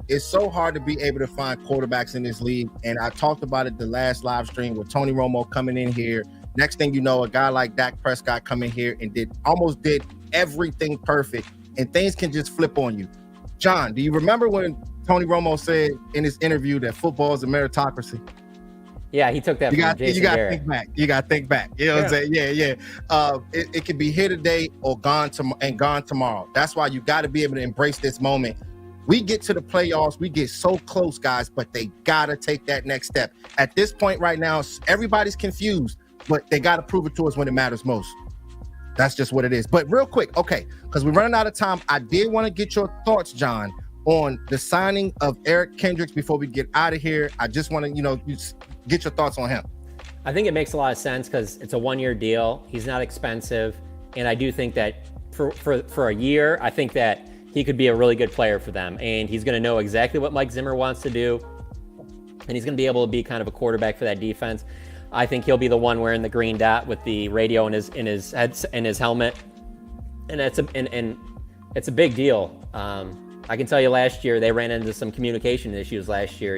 it's so hard to be able to find quarterbacks in this league, and I talked about it the last live stream with Tony Romo coming in here. Next thing you know, a guy like Dak Prescott come in here and almost did everything perfect, and things can just flip on you. John, do you remember when Tony Romo said in his interview that football is a meritocracy? Yeah, he took that from Jason Garrett. You got to think back. You know what I'm saying? Yeah. It could be here today or gone tomorrow. That's why you got to be able to embrace this moment. We get to the playoffs. We get so close, guys, but they got to take that next step. At this point right now, everybody's confused, but they got to prove it to us when it matters most. That's just what it is. But real quick, okay, because we're running out of time, I did want to get your thoughts, John, on the signing of Eric Kendricks before we get out of here. I just want to, get your thoughts on him. I think it makes a lot of sense because it's a 1-year deal. He's not expensive. And I do think that for a year, I think that he could be a really good player for them. And he's going to know exactly what Mike Zimmer wants to do. And he's going to be able to be kind of a quarterback for that defense. I think he'll be the one wearing the green dot with the radio in his helmet. And it's a big deal. I can tell you last year they ran into some communication issues last year,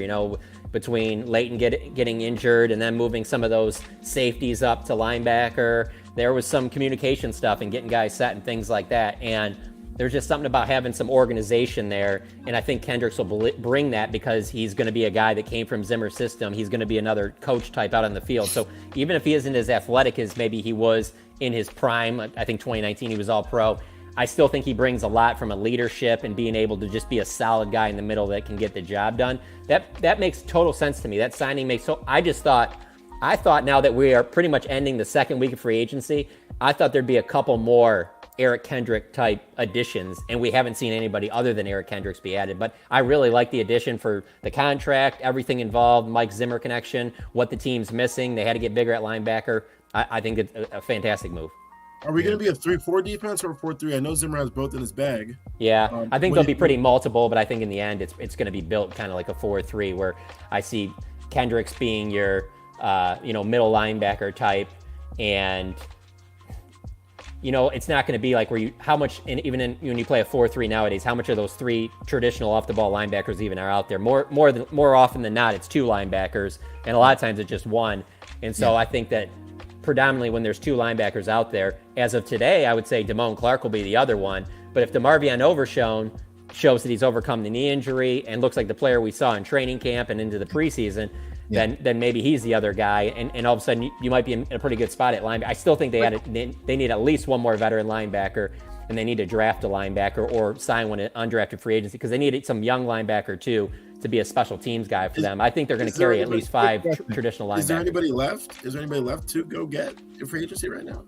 between Leighton getting injured and then moving some of those safeties up to linebacker. There was some communication stuff and getting guys set and things like that. And there's just something about having some organization there. And I think Kendricks will bring that because he's going to be a guy that came from Zimmer's system. He's going to be another coach type out on the field. So even if he isn't as athletic as maybe he was in his prime, I think 2019 he was all pro, I still think he brings a lot from a leadership and being able to just be a solid guy in the middle that can get the job done. That makes total sense to me. That signing makes I thought now that we are pretty much ending the second week of free agency, I thought there'd be a couple more Eric Kendrick type additions, and we haven't seen anybody other than Eric Kendricks be added. But I really like the addition for the contract, everything involved, Mike Zimmer connection, what the team's missing. They had to get bigger at linebacker. I think it's a fantastic move. Are we going to be a 3-4 defense or a 4-3? I know Zimmer has both in his bag. Yeah, I think they'll be pretty multiple, but I think in the end it's going to be built kind of like a 4-3, where I see Kendricks being your middle linebacker type, and it's not going to be like when you play a 4-3 nowadays, how much of those 3 traditional off the ball linebackers even are out there? More often than not, it's 2 linebackers, and a lot of times it's just 1. And so I think that predominantly when there's 2 linebackers out there, as of today, I would say Damone Clark will be the other one. But if DeMarvion Overshown shows that he's overcome the knee injury and looks like the player we saw in training camp and into the preseason, then maybe he's the other guy, and all of a sudden you might be in a pretty good spot at linebacker. I still think they need at least one more veteran linebacker, and they need to draft a linebacker or sign one in undrafted free agency, because they need some young linebacker too to be a special teams guy for them. I think they're going to carry at least 5 traditional linebackers. Is there anybody left? Is there anybody left to go get in free agency right now?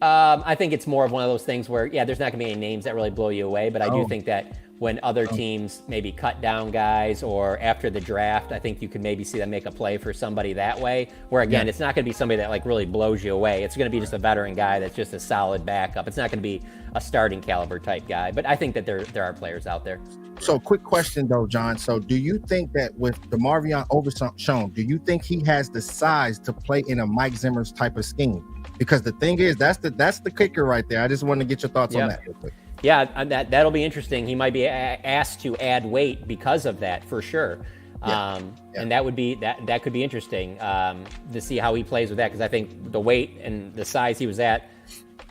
I think it's more of one of those things where, there's not going to be any names that really blow you away, but I do think that when other teams maybe cut down guys or after the draft, I think you could maybe see them make a play for somebody that way, where again, it's not going to be somebody that like really blows you away. It's going to be just a veteran guy that's just a solid backup. It's not going to be a starting caliber type guy, but I think that there are players out there. So quick question though, John. So do you think that with DeMarvion Overshown, do you think he has the size to play in a Mike Zimmer's type of scheme? Because the thing is, that's the kicker right there. I just want to get your thoughts on that real quick. Yeah, that'll be interesting. He might be asked to add weight because of that, for sure. And that would be that could be interesting to see how he plays with that, because I think the weight and the size he was at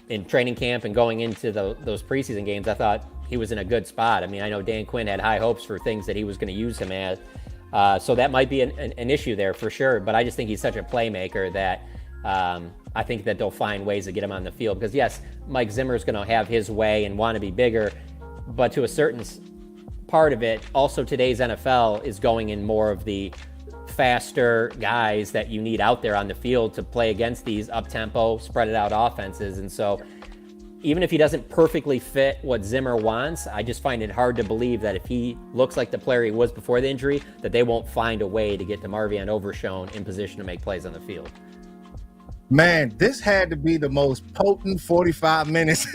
in training camp and going into those preseason games, I thought he was in a good spot. I mean, I know Dan Quinn had high hopes for things that he was going to use him as, so that might be an issue there for sure. But I just think he's such a playmaker that I think that they'll find ways to get him on the field, because yes, Mike Zimmer is going to have his way and want to be bigger, but to a certain part of it, also today's NFL is going in more of the faster guys that you need out there on the field to play against these up-tempo, spread-it out offenses. And so even if he doesn't perfectly fit what Zimmer wants, I just find it hard to believe that if he looks like the player he was before the injury, that they won't find a way to get DeMarvion Overshown in position to make plays on the field. Man, this had to be the most potent 45 minutes.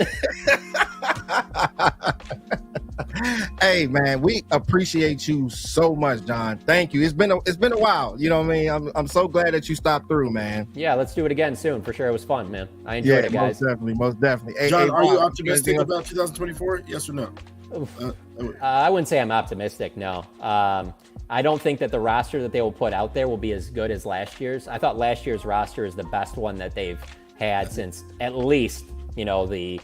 Hey, man, we appreciate you so much, John. Thank you. It's been a while. You know what I mean? I'm so glad that you stopped through, man. Yeah, let's do it again soon. For sure. It was fun, man. I enjoyed it, guys. Most definitely. Hey, John, are you Bob, optimistic about 2024? Yes or no? I wouldn't say I'm optimistic, no. I don't think that the roster that they will put out there will be as good as last year's. I thought last year's roster is the best one that they've had since at least, I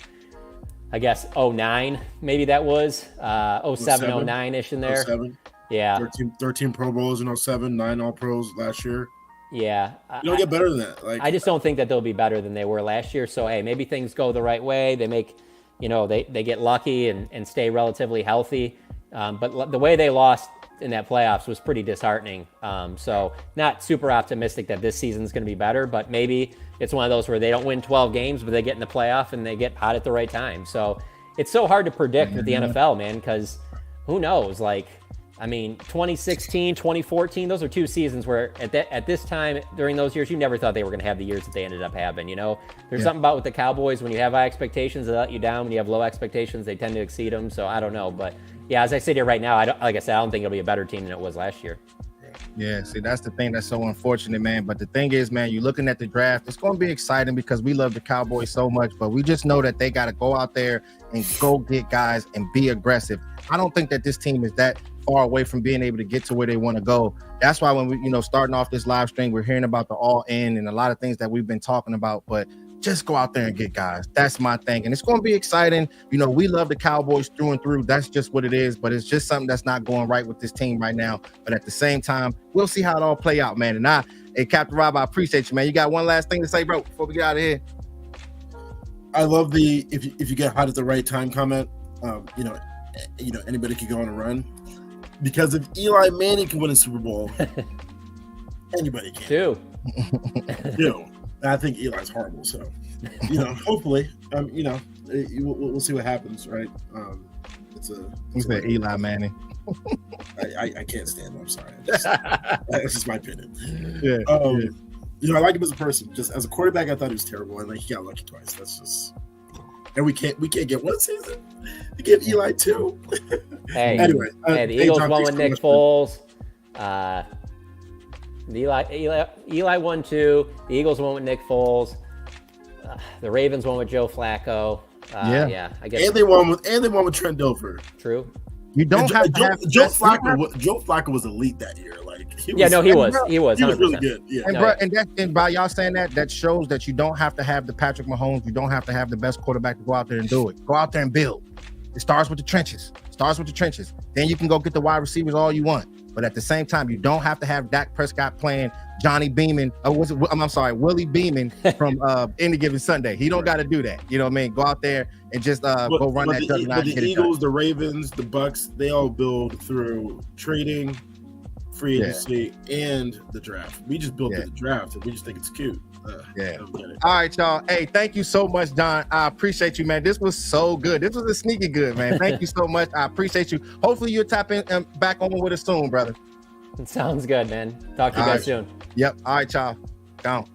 guess 09, maybe that was 07, 09-ish in there. 07. Yeah. 13 Pro Bowls in 07, 9 All-Pros last year. Yeah. You don't get better than that. I just don't think that they'll be better than they were last year. So, hey, maybe things go the right way. They make, they get lucky and stay relatively healthy. But the way they lost in that playoffs was pretty disheartening. So not super optimistic that this season's going to be better, but maybe it's one of those where they don't win 12 games, but they get in the playoff and they get hot at the right time. So it's so hard to predict with the NFL, man, because who knows? 2016, 2014, those are 2 seasons where at this time during those years, you never thought they were going to have the years that they ended up having. There's something about with the Cowboys, when you have high expectations, they let you down. When you have low expectations, they tend to exceed them. So I don't know, but yeah, as I sit here right now, I don't think it'll be a better team than it was last year. Yeah, see, that's the thing that's so unfortunate, man. But the thing is, man, you're looking at the draft. It's going to be exciting because we love the Cowboys so much, but we just know that they got to go out there and go get guys and be aggressive. I don't think that this team is that far away from being able to get to where they want to go. That's why when we, starting off this live stream, we're hearing about the all in and a lot of things that we've been talking about, but just go out there and get guys. That's my thing. And it's going to be exciting. We love the Cowboys through and through. That's just what it is. But it's just something that's not going right with this team right now. But at the same time, we'll see how it all play out, man. And hey, Captain Rob, I appreciate you, man. You got one last thing to say, bro, before we get out of here? I love the if you get hot at the right time comment. Anybody could go on a run. Because if Eli Manning can win a Super Bowl, anybody can. Two. I think Eli's horrible, so hopefully, we'll see what happens, right? Who's that, Eli Manning? I can't stand him. I'm sorry. That's just my opinion. I like him as a person. Just as a quarterback, I thought he was terrible, and like he got lucky twice. That's just, and we can't get one season. We get Eli 2. Hey, anyway, the Eagles John, won with Nick Foles. Eli won 2. The Eagles won with Nick Foles. The Ravens won with Joe Flacco. Yeah, I guess. And they won with Trent Dilfer. True. You don't have to have Joe Flacco was elite that year. Like he was really good. Yeah, and by y'all saying that shows that you don't have to have the Patrick Mahomes. You don't have to have the best quarterback to go out there and do it. Go out there and build. It starts with the trenches. Then you can go get the wide receivers all you want. But at the same time, you don't have to have Dak Prescott playing Johnny Beeman. Willie Beeman from Any Given Sunday. He don't got to do that. You know what I mean? Go out there and just go run that juggernaut. But the Eagles, the Ravens, the Bucks, they all build through trading, free agency, and the draft. We just built through the draft, and we just think it's cute. All right, y'all. Hey, thank you so much, Don. I appreciate you, man. This was so good. This was a sneaky good, man. Thank you so much. I appreciate you. Hopefully you'll tap in back on with us soon, brother. Sounds good, man. Talk to you guys soon. Yep. All right, y'all. Gone.